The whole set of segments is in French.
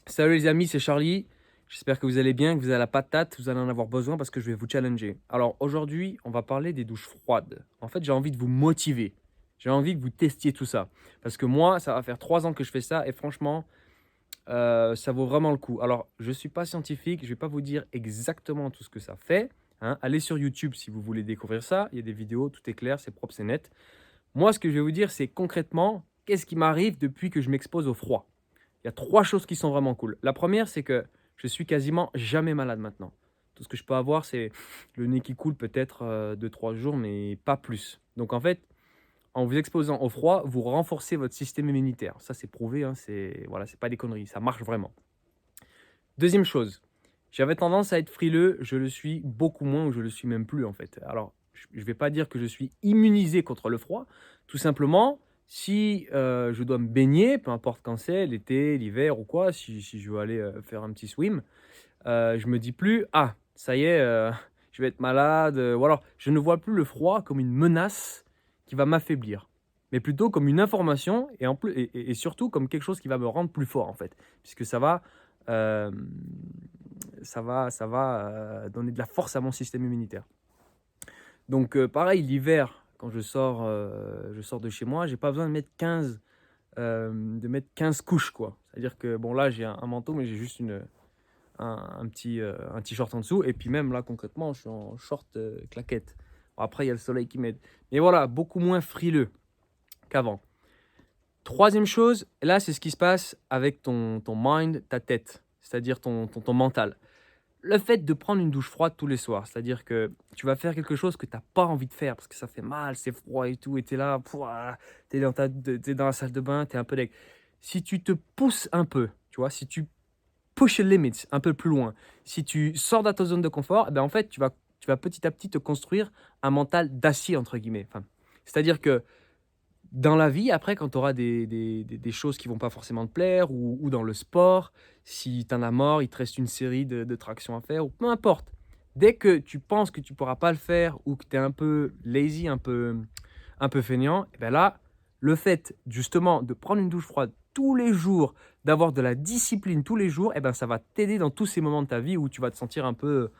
Salut les amis, c'est Charlie. J'espère que vous allez bien, que vous avez la patate, vous allez en avoir besoin parce que je vais vous challenger. Alors aujourd'hui, on va parler des douches froides. En fait, j'ai envie de vous motiver. J'ai envie que vous testiez tout ça. Parce que moi, ça va faire 3 ans que je fais ça et franchement, ça vaut vraiment le coup. Alors, je ne suis pas scientifique, je ne vais pas vous dire exactement tout ce que ça fait, hein. Allez sur YouTube si vous voulez découvrir ça. Il y a des vidéos, tout est clair, c'est propre, c'est net. Moi, ce que je vais vous dire, c'est concrètement, qu'est-ce qui m'arrive depuis que je m'expose au froid. Il y a 3 choses qui sont vraiment cool. La première, c'est que je suis quasiment jamais malade maintenant. Tout ce que je peux avoir, c'est le nez qui coule peut-être 2-3 jours, mais pas plus. Donc en fait, en vous exposant au froid, vous renforcez votre système immunitaire. Ça, c'est prouvé, hein, c'est voilà, c'est pas des conneries, ça marche vraiment. Deuxième chose, j'avais tendance à être frileux, je le suis beaucoup moins ou je le suis même plus en fait. Alors, je ne vais pas dire que je suis immunisé contre le froid, tout simplement, si je dois me baigner, peu importe quand c'est, l'été, l'hiver ou quoi, si je veux aller faire un petit swim, je me dis plus: «Ah, ça y est, je vais être malade», ou alors je ne vois plus le froid comme une menace qui va m'affaiblir, mais plutôt comme une information et, en plus, et surtout comme quelque chose qui va me rendre plus fort en fait, puisque hem, ça va donner de la force à mon système immunitaire. Donc pareil, l'hiver, quand je sors de chez moi, j'ai pas besoin de mettre 15 couches, quoi. C'est-à-dire que bon, là, j'ai un manteau, mais j'ai juste un t-shirt en dessous et puis même là, concrètement, je suis en short, claquettes. Bon, après, il y a le soleil qui m'aide. Mais voilà, beaucoup moins frileux qu'avant. Troisième chose, là, c'est ce qui se passe avec ton mind, ta tête, c'est-à-dire ton mental. Le fait de prendre une douche froide tous les soirs, c'est-à-dire que tu vas faire quelque chose que tu as pas envie de faire parce que ça fait mal, c'est froid et tout, et tu es là, pouah, tu es dans la salle de bain, tu es un peu deg. Si tu te pousses un peu, tu vois, si tu push the limits un peu plus loin, si tu sors de ta zone de confort, eh ben en fait, tu vas petit à petit te construire un mental «d'acier» entre guillemets. Enfin, c'est-à-dire que dans la vie, après, quand tu auras des choses qui vont pas forcément te plaire ou dans le sport, si tu en as marre, il te reste une série de tractions à faire ou peu importe. Dès que tu penses que tu pourras pas le faire ou que tu es un peu lazy, un peu feignant, et ben là, le fait justement de prendre une douche froide tous les jours, d'avoir de la discipline tous les jours, et ben ça va t'aider dans tous ces moments de ta vie où tu vas te sentir un peu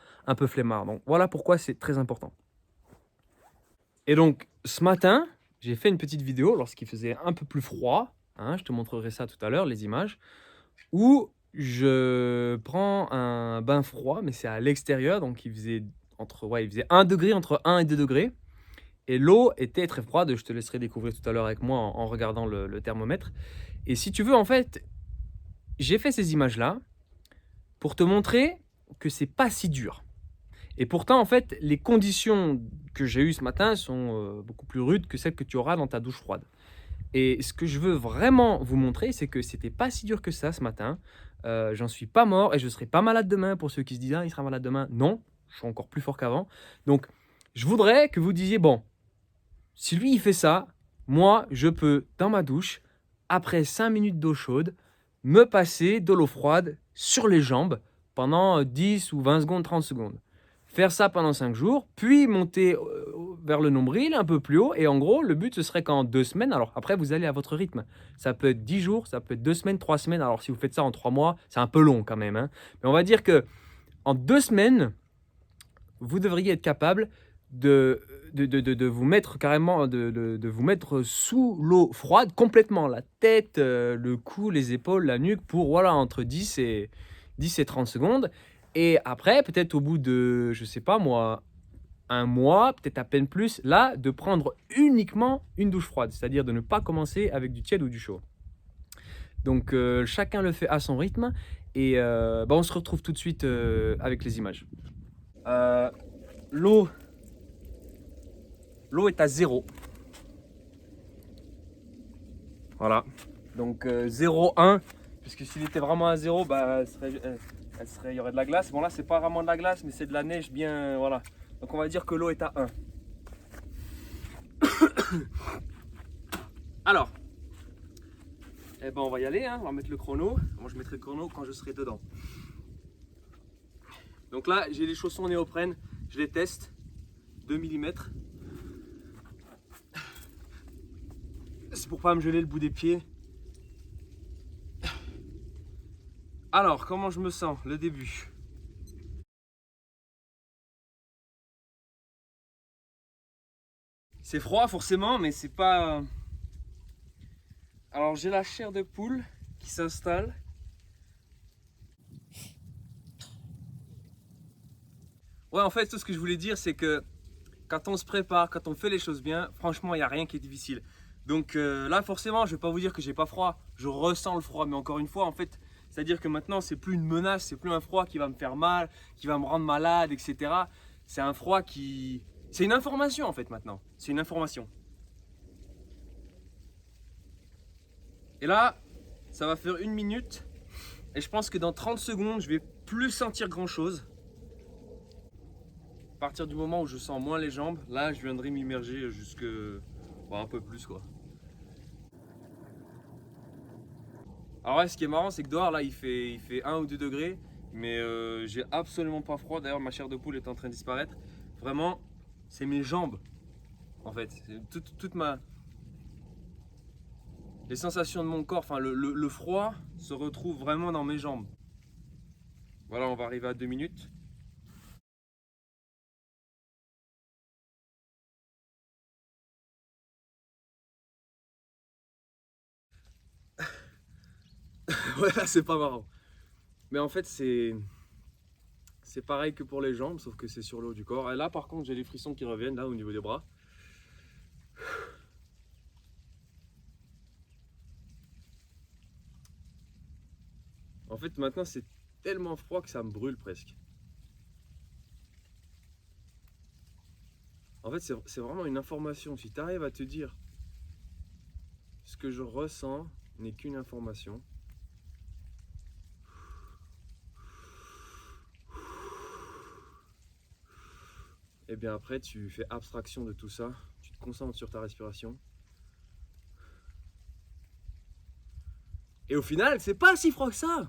flemmard. Donc voilà pourquoi c'est très important. Et donc, ce matin, j'ai fait une petite vidéo lorsqu'il faisait un peu plus froid, hein, je te montrerai ça tout à l'heure, les images, où je prends un bain froid, mais c'est à l'extérieur, donc il faisait 1 degré, entre 1 et 2 degrés, et l'eau était très froide. Je te laisserai découvrir tout à l'heure avec moi en regardant le thermomètre. Et si tu veux, en fait, j'ai fait ces images-là pour te montrer que c'est pas si dur. Et pourtant, en fait, les conditions que j'ai eues ce matin sont beaucoup plus rudes que celles que tu auras dans ta douche froide. Et ce que je veux vraiment vous montrer, c'est que c'était pas si dur que ça ce matin. J'en suis pas mort et je serai pas malade demain. Pour ceux qui se disent: «Ah, il sera malade demain». Non, je suis encore plus fort qu'avant. Donc, je voudrais que vous disiez: «Bon, si lui il fait ça, moi je peux, dans ma douche, après 5 minutes d'eau chaude, me passer de l'eau froide sur les jambes pendant 10 ou 20 secondes, 30 secondes. Faire ça pendant 5 jours, puis monter vers le nombril un peu plus haut. Et en gros, le but ce serait qu'en 2 semaines, alors après vous allez à votre rythme. Ça peut être 10 jours, ça peut être 2 semaines, 3 semaines. Alors si vous faites ça en 3 mois, c'est un peu long quand même, hein. Mais on va dire que en 2 semaines, vous devriez être capable de vous mettre carrément, de vous mettre sous l'eau froide complètement, la tête, le cou, les épaules, la nuque, pour voilà, entre 10 et 30 secondes. Et après, peut-être au bout de, je sais pas moi, un mois, peut-être à peine plus, là, de prendre uniquement une douche froide, c'est-à-dire de ne pas commencer avec du tiède ou du chaud. Donc chacun le fait à son rythme et bah, on se retrouve tout de suite avec les images. Euh, l'eau L'eau est à zéro. Voilà. Donc 0, 1. Puisque s'il était vraiment à zéro, bah, il y aurait de la glace. Bon là, c'est pas vraiment de la glace, mais c'est de la neige bien. Voilà. Donc on va dire que l'eau est à 1. Alors, eh ben, on va y aller. Hein. On va mettre le chrono. Moi, je mettrai le chrono quand je serai dedans. Donc là, j'ai les chaussons néoprène. Je les teste. 2 mm. C'est pour pas me geler le bout des pieds. Alors, comment je me sens, le début? C'est froid forcément, mais c'est pas... Alors j'ai la chair de poule qui s'installe. Ouais, en fait, tout ce que je voulais dire, c'est que quand on se prépare, quand on fait les choses bien, franchement, il n'y a rien qui est difficile. Donc là, forcément, je ne vais pas vous dire que j'ai pas froid. Je ressens le froid, mais encore une fois, en fait, c'est-à-dire que maintenant, c'est plus une menace, c'est plus un froid qui va me faire mal, qui va me rendre malade, etc. C'est un froid qui... C'est une information, en fait, maintenant. C'est une information. Et là, ça va faire 1 minute. Et je pense que dans 30 secondes, je vais plus sentir grand-chose. À partir du moment où je sens moins les jambes, là, je viendrai m'immerger jusque... Bon, un peu plus, quoi. Alors ouais, ce qui est marrant, c'est que dehors, là, il fait 1 ou 2 degrés. Mais j'ai absolument pas froid. D'ailleurs, ma chair de poule est en train de disparaître. Vraiment, c'est mes jambes, en fait. Toute ma... Les sensations de mon corps, enfin, le froid se retrouve vraiment dans mes jambes. Voilà, on va arriver à 2 minutes. Ouais, là, c'est pas marrant. Mais en fait, c'est pareil que pour les jambes, sauf que c'est sur le haut du corps. Et là, par contre, j'ai les frissons qui reviennent, là, au niveau des bras. En fait, maintenant, c'est tellement froid que ça me brûle presque. En fait, c'est vraiment une information. Si tu arrives à te dire ce que je ressens n'est qu'une information, et bien après, tu fais abstraction de tout ça, tu te concentres sur ta respiration. Et au final, c'est pas si froid que ça.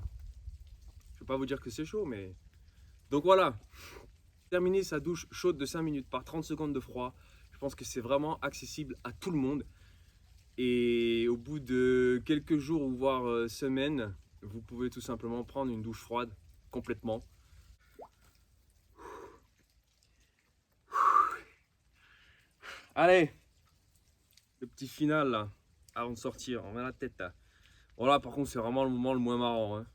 Je vais pas vous dire que c'est chaud, mais... Donc voilà, terminer sa douche chaude de 5 minutes par 30 secondes de froid, je pense que c'est vraiment accessible à tout le monde. Et au bout de quelques jours ou voire semaines, vous pouvez tout simplement prendre une douche froide complètement. Allez, le petit final là, avant de sortir, on met la tête là. Voilà, par contre, c'est vraiment le moment le moins marrant, hein.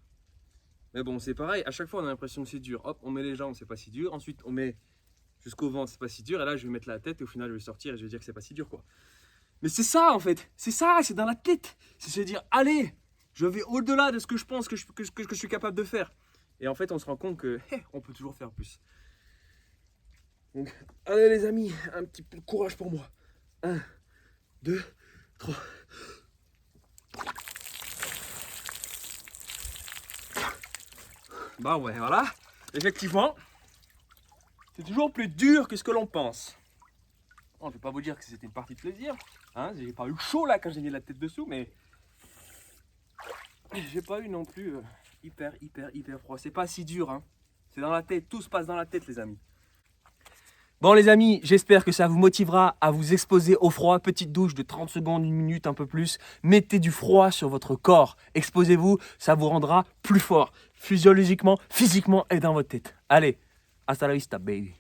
Mais bon, c'est pareil, à chaque fois on a l'impression que c'est dur. Hop, on met les jambes, c'est pas si dur. Ensuite, on met jusqu'au ventre, c'est pas si dur. Et là, je vais mettre la tête et au final, je vais sortir et je vais dire que c'est pas si dur, quoi. Mais c'est ça en fait, c'est ça, c'est dans la tête. C'est se dire, allez, je vais au-delà de ce que je pense que je suis capable de faire. Et en fait, on se rend compte que on peut toujours faire plus. Donc, allez les amis, un petit peu de courage pour moi. 1, 2, 3. Bah ouais, voilà. Effectivement, c'est toujours plus dur que ce que l'on pense. Bon, je vais pas vous dire que c'était une partie de plaisir. Hein, j'ai pas eu chaud là quand j'ai mis la tête dessous, mais j'ai pas eu non plus hyper froid. C'est pas si dur, hein. C'est dans la tête, tout se passe dans la tête, les amis. Bon les amis, j'espère que ça vous motivera à vous exposer au froid. Petite douche de 30 secondes, 1 minute, un peu plus. Mettez du froid sur votre corps. Exposez-vous, ça vous rendra plus fort. Physiologiquement, physiquement et dans votre tête. Allez, hasta la vista, baby.